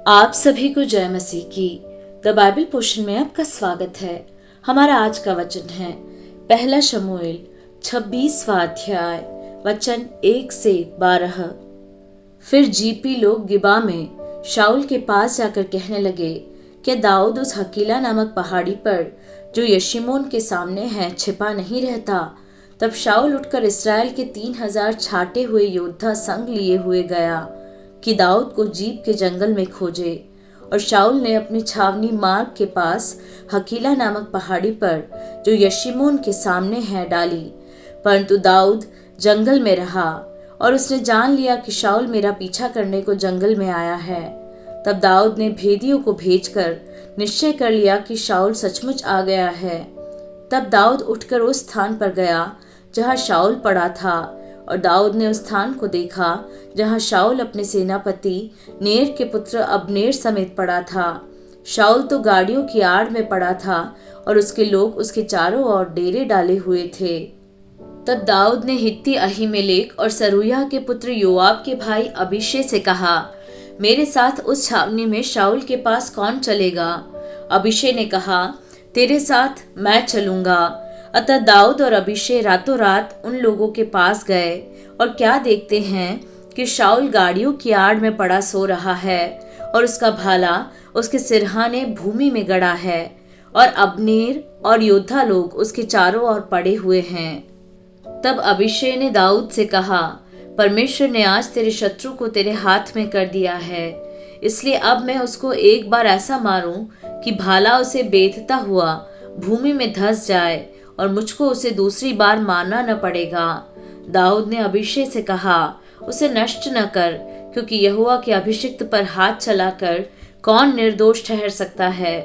आप सभी को जय मसीह की द बाइबल पोर्शन में आपका स्वागत है। हमारा आज का वचन है पहला शमूएल 26वां अध्याय वचन 1 से 12। फिर जीपी लोग गिबा में शाऊल के पास जाकर कहने लगे कि दाऊद उस हकीला नामक पहाड़ी पर जो यशीमोन के सामने है छिपा नहीं रहता। तब शाऊल उठकर इस्राएल के 3000 छाटे हुए योद्धा संग लिए हुए गया कि दाऊद को जीप के जंगल में खोजे। और शाऊल ने अपनी छावनी मार्ग के पास हकीला नामक पहाड़ी पर जो यशीमोन के सामने है डाली, परंतु दाऊद जंगल में रहा और उसने जान लिया कि शाऊल मेरा पीछा करने को जंगल में आया है। तब दाऊद ने भेदियों को भेजकर निश्चय कर लिया कि शाऊल सचमुच आ गया है। तब दाऊद उठकर उस स्थान पर गया जहाँ शाऊल पड़ा था, और दाऊद ने उस स्थान को देखा जहाँ शाऊल अपने सेनापति नेर के पुत्र अब्नेर समेत पड़ा था। शाऊल तो गाड़ियों की आड़ में पड़ा था और उसके लोग उसके चारों ओर डेरे डाले हुए थे। तब दाऊद ने हित्ती अहीमेलेक और सरूया के पुत्र योआब के भाई अबीशै से कहा, मेरे साथ उस छावनी में शाऊल के पास कौन चलेगा? अबीशै ने कहा, तेरे साथ मैं चलूंगा। अतः दाऊद और अबीशै रातों रात उन लोगों के पास गए, और क्या देखते हैं कि शाऊल गाड़ियों की आड़ में पड़ा सो रहा है और उसका भाला उसके सिरहाने भूमि में गड़ा है, और अब्नेर और योद्धा लोग उसके चारों ओर पड़े हुए हैं। तब अबीशै ने दाऊद से कहा, परमेश्वर ने आज तेरे शत्रु को तेरे हाथ में कर दिया है, इसलिए अब मैं उसको एक बार ऐसा मारूं कि भाला उसे बेधता हुआ भूमि में धंस जाए और मुझको उसे दूसरी बार मारना न पड़ेगा। दाऊद ने अबीशै से कहा, उसे नष्ट न कर, क्योंकि यहोवा के अभिषिक्त पर हाथ चलाकर कौन निर्दोष ठहर सकता है?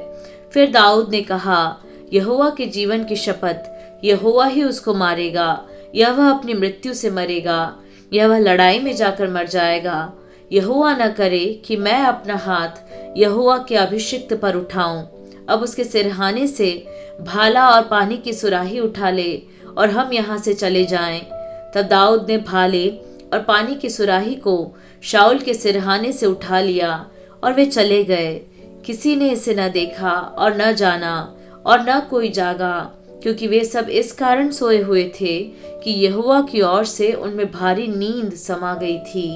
फिर दाऊद ने कहा, यहोवा के जीवन की शपथ, यहोवा ही उसको मारेगा, या वह अपनी मृत्यु से मरेगा, या वह लड़ाई में जाकर मर जाएगा। यहोवा न करे कि मैं अपना हाथ यहोवा के अभिषिक्त पर उठाऊं। अब उसके सिरहाने से भाला और पानी की सुराही उठा ले और हम यहाँ से चले जाएं। तब दाऊद ने भाले और पानी की सुराही को शाऊल के सिरहाने से उठा लिया और वे चले गए। किसी ने इसे न देखा और न जाना और न कोई जागा, क्योंकि वे सब इस कारण सोए हुए थे कि यहोवा की ओर से उनमें भारी नींद समा गई थी।